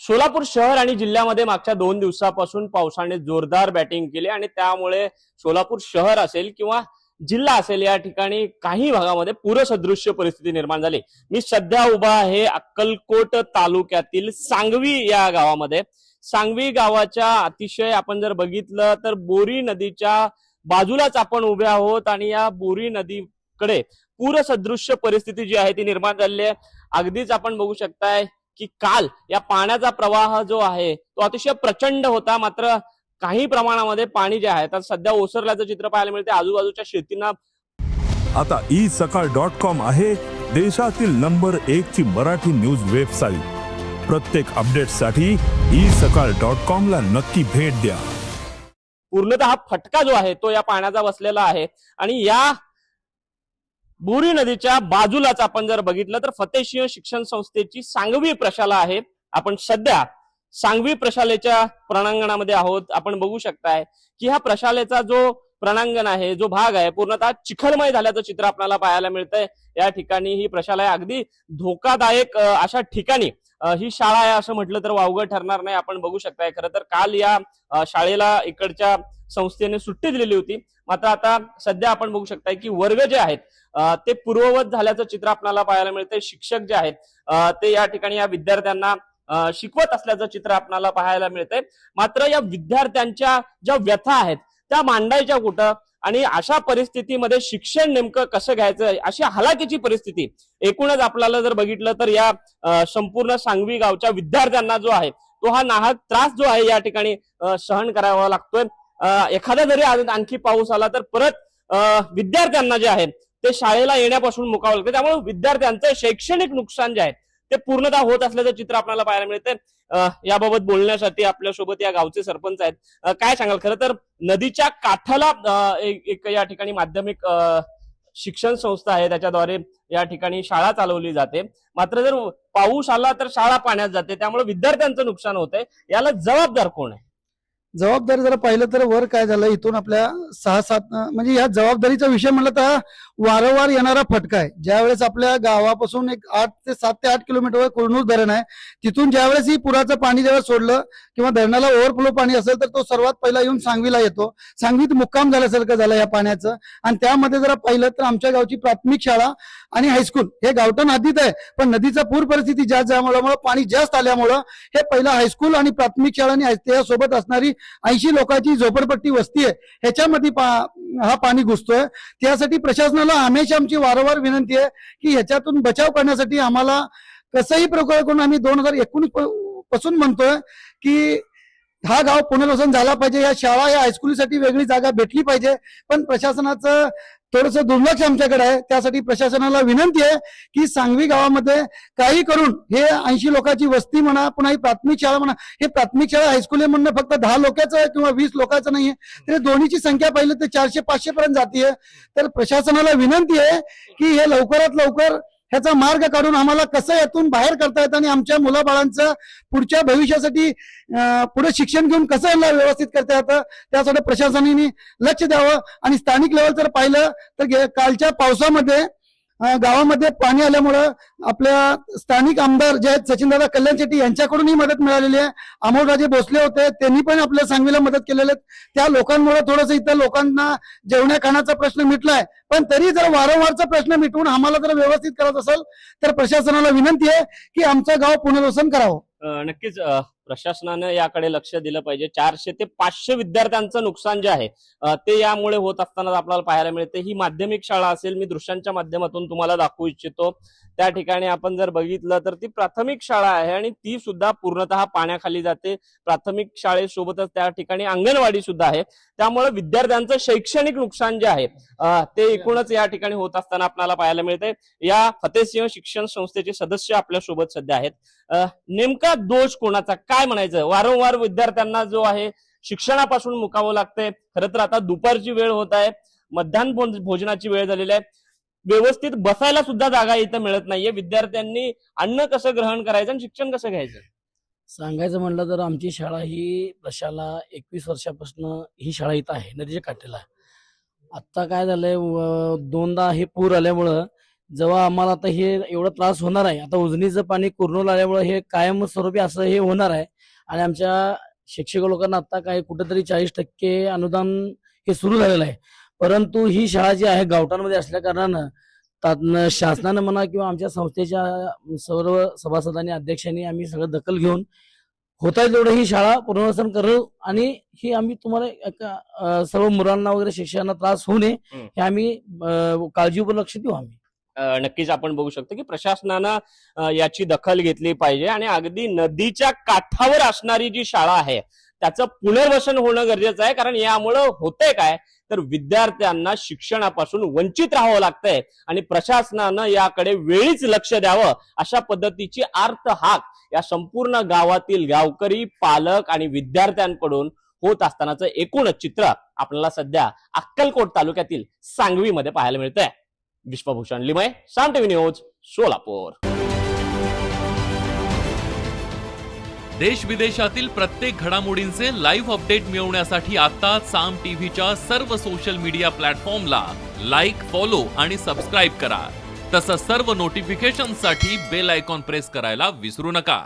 सोलापूर शहर आणि जिल्ह्यामध्ये मागच्या 2 दिवसापासून पावसाने जोरदार बॅटिंग केली आणि त्यामुळे सोलापूर शहर असेल किंवा जिल्हा असेल या ठिकाणी काही भागामध्ये पूरसदृश्य परिस्थिती निर्माण झाली। मी सध्या उभा आहे अक्कलकोट तालुक्यातील सांगवी या गावामध्ये। सांगवी गावाच्या अतिशय आपण जर बघितलं तर बोरी नदीच्या बाजूलाच आपण उभे आहोत आणि या बोरी नदीकडे पूरसदृश्य परिस्थिती जी आहे ती निर्माण झालेली आहे। अगदीच आपण बघू शकताय की काल या पाण्याचा प्रवाह जो आहे तो अतिशय प्रचंड होता, मात्र काही प्रमाणामध्ये पाणी जे आहे तर सध्या ओसरल्याचं चित्र पाहायला मिळते। आजूबाजूच्या शेतींना आता isakal.com आहे देशातील नंबर 1 ची मराठी न्यूज वेबसाईट। प्रत्येक अपडेटसाठी isakal.com ला नक्की भेट द्या। पूर्णतः फटका जो आहे तो या पाण्याचा बसलेला आहे आणि या बोरी नदीच्या बाजूलाच आपण जर बघितलं तर फतेहसिंह शिक्षण संस्थेची सांगवी प्रशाला आहे। आपण सध्या सांगवी प्रशालेच्या प्रणांगणामध्ये आहोत। आपण बघू शकताय की हा प्रशालेचा जो प्रणांगण आहे, जो भाग आहे, पूर्णतः चिखलमय झाल्याचं चित्र आपल्याला पाहायला मिळतंय। या ठिकाणी ही प्रशाला आहे, अगदी धोकादायक अशा ठिकाणी ही शाळा आहे असं म्हटलं तर वावगं ठरणार नाही। आपण बघू शकताय खरं तर काल या शाळेला इकडच्या संस्थेने सुट्टी दिलेली होती, मात्र आता सध्या आपण बघू शकताय की वर्ग जे आहेत ते पूर्ववत झाल्याचं चित्र आपल्याला पाहायला मिळतंय। शिक्षक जे आहेत ते या ठिकाणी या विद्यार्थ्यांना शिकवत असल्याचं चित्र आपल्याला पाहायला मिळतंय। मात्र या विद्यार्थ्यांच्या ज्या व्यथा आहेत त्या मांडायच्या कुठं आणि अशा परिस्थितीमध्ये शिक्षण नेमकं कसं घ्यायचं अशी हलाखीची परिस्थिती एकूणच आपल्याला जर बघितलं तर या संपूर्ण सांगवी गावच्या विद्यार्थ्यांना जो आहे तो हा नाहक त्रास जो आहे या ठिकाणी सहन करावा लागतोय। एखादा जरी आणखी पाऊस आला तर परत विद्यार्थ्यांना जे आहे ते शाळेला येण्यापासून मुकावं लागतं, त्यामुळे विद्यार्थ्यांचं शैक्षणिक नुकसान जे आहे ते पूर्णतः होत असल्याचं चित्र आपल्याला पाहायला मिळतंय। याबाबत बोलण्यासाठी आपल्यासोबत या गावचे सरपंच आहेत। काय सांगाल? खरं तर नदीच्या काठाला एक या ठिकाणी माध्यमिक शिक्षण संस्था आहे, त्याच्याद्वारे या ठिकाणी शाळा चालवली जाते, मात्र जर पाऊस आला तर शाळा पाण्यात जाते, त्यामुळे विद्यार्थ्यांचं नुकसान होतंय। याला जबाबदार कोण आहे? जबाबदारी जरा पाहिलं तर वर काय झालं इथून आपल्या 6-7 म्हणजे या जबाबदारीचा विषय म्हणलं तर वारंवार येणारा फटका आहे। ज्यावेळेस आपल्या गावापासून एक 7 ते 8 किलोमीटरवर कुरनूर धरण आहे, तिथून ज्यावेळेस ही पुराचं पाणी जेव्हा सोडलं किंवा धरणाला ओव्हरफ्लो पाणी असेल तर तो सर्वात पहिला येऊन सांगवीला येतो। सांगवीत मुक्काम झाल्यासारखं झालं या पाण्याचं। आणि त्यामध्ये जरा पाहिलं तर आमच्या गावची प्राथमिक शाळा आणि हायस्कूल हे गावठण हद्दीत आहे, पण नदीचा पूर परिस्थिती जास्त झाल्यामुळे पाणी जास्त आल्यामुळं हे पहिला हायस्कूल आणि प्राथमिक शाळा आणि त्यासोबत असणारी 80 लोकांची झोपडपट्टी वस्ती आहे, ह्याच्यामध्ये हा पाणी घुसतोय। त्यासाठी प्रशासनाला हमेशा आमची वारंवार विनंती आहे की ह्याच्यातून बचाव करण्यासाठी आम्हाला कसंही प्रकार करून आम्ही 2019 पासून म्हणतोय की हा गाव पुनर्वसन झाला पाहिजे, या शाळा या हायस्कूलसाठी वेगळी जागा भेटली पाहिजे, पण प्रशासनाचं थोडंसं दुर्लक्ष आमच्याकडे आहे। त्यासाठी प्रशासनाला विनंती आहे की सांगवी गावामध्ये काही करून हे 80 लोकांची वस्ती म्हणा, पुन्हा ही प्राथमिक शाळा म्हणा, हे प्राथमिक शाळा हायस्कूल म्हणणं फक्त 10 लोकांचं आहे किंवा 20 लोकांचं नाहीये, तर दोन्हीची संख्या पाहिलं तर 400-500 पर्यंत जातीये। तर प्रशासनाला विनंती आहे की हे लवकरात लवकर ह्याचा मार्ग काढून आम्हाला कसं यातून बाहेर करता येतं आणि आमच्या मुलाबाळांचं पुढच्या भविष्यासाठी पुढे शिक्षण घेऊन कसं यांना व्यवस्थित करता येतं त्यासाठी प्रशासनाने लक्ष द्यावं। आणि स्थानिक लेवल जर पाहिलं तर कालच्या पावसामध्ये गावामध्ये पाणी आल्यामुळं आपल्या स्थानिक आमदार जे आहेत सचिनदादा कल्याण शेट्टी यांच्याकडूनही मदत मिळालेली आहे। अमोलराजे भोसले होते, त्यांनी पण आपल्या सांगवीला मदत केलेली आहे। त्या लोकांमुळे थोडंसं इथं लोकांना जेवण्या खाण्याचा प्रश्न मिटलाय, पण तरी जर वारंवारचा प्रश्न मिटवून आम्हाला जर व्यवस्थित करत असेल तर प्रशासनाला विनंती आहे की आमचं गाव पुनर्वसन करावं। नक्कीच प्रशासनानं याकडे लक्ष दिलं पाहिजे। 400 ते 500 विद्यार्थ्यांचं नुकसान जे आहे ते यामुळे होत असताना आपल्याला पाहायला मिळते। ही माध्यमिक शाळा असेल, मी दृश्यांच्या माध्यमातून तुम्हाला दाखवू इच्छितो। त्या ठिकाणी आपण जर बघितलं तर ती प्राथमिक शाळा आहे आणि ती सुद्धा पूर्णतः पाण्याखाली जाते। प्राथमिक शाळेसोबतच त्या ठिकाणी अंगणवाडी सुद्धा आहे, त्यामुळे विद्यार्थ्यांचं शैक्षणिक नुकसान जे आहे ते एकूणच या ठिकाणी होत असताना आपल्याला पाहायला मिळते। या फतेहसिंह शिक्षण संस्थेचे सदस्य आपल्या सोबत सध्या आहेत। नेमका दोष कोणाचा काय म्हणायचं? वारंवार विद्यार्थ्यांना जो आहे शिक्षणापासून मुकावं लागतंय। खरं तर आता दुपारची वेळ होत आहे, मध्यान्ह भोजनाची वेळ झालेली आहे, व्यवस्थित बसायला सुद्धा जागा इथं मिळत नाहीये। विद्यार्थ्यांनी अन्न कसं ग्रहण करायचं आणि शिक्षण कसं घ्यायचं? सांगायचं म्हणलं तर आमची शाळा ही प्रशाला 21 वर्षापासून ही शाळा इथं आहे, नदीच्या काठेला। आता काय झालंय, दोनदा हे पूर आल्यामुळं जेव्हा आम्हाला आता हे एवढा त्रास होणार आहे, आता उजनीचं पाणी कुरनूल आल्यामुळे हे कायमस्वरूपी असं हे होणार आहे. आणि आमच्या शिक्षक लोकांना आता काय कुठेतरी 40% अनुदान हे सुरू झालेलं आहे. परंतु ही शाळा जी आहे गावठाणमध्ये असल्या कारणानं शासनानं म्हणा किंवा आमच्या संस्थेच्या सर्व सभासदांनी अध्यक्षांनी आम्ही सगळं दखल घेऊन होता तेवढं ही शाळा पुनर्वसन करू आणि ही आम्ही तुम्हाला सर्व मुलांना वगैरे शिक्षकांना त्रास होऊ नये हे आम्ही काळजीपूर्वक लक्ष देऊ आम्ही. नक्कीच आपण बघू शकतो की प्रशासनानं याची दखल घेतली पाहिजे आणि अगदी नदीच्या काठावर असणारी जी शाळा आहे त्याचं पुनर्वसन होणं गरजेचं आहे. कारण यामुळं होतंय काय तर विद्यार्थ्यांना शिक्षणापासून वंचित राहावं लागतंय आणि प्रशासनानं याकडे वेळीच लक्ष द्यावं अशा पद्धतीची आर्त हाक या संपूर्ण गावातील गावकरी, पालक आणि विद्यार्थ्यांकडून होत असतानाचं एकूणच चित्र आपल्याला सध्या अक्कलकोट तालुक्यातील सांगवीमध्ये पाहायला मिळतंय. विश्वभूषण लिमये, साम टीव्ही न्यूज, सोलापूर. देश विदेशातील प्रत्येक घडामोडींचे लाईव्ह अपडेट मिळवण्यासाठी आता साम टीव्हीच्या सर्व सोशल मीडिया प्लॅटफॉर्मला लाईक, फॉलो आणि सबस्क्राईब करा. तसंच सर्व नोटिफिकेशनसाठी बेल आयकॉन प्रेस करायला विसरू नका.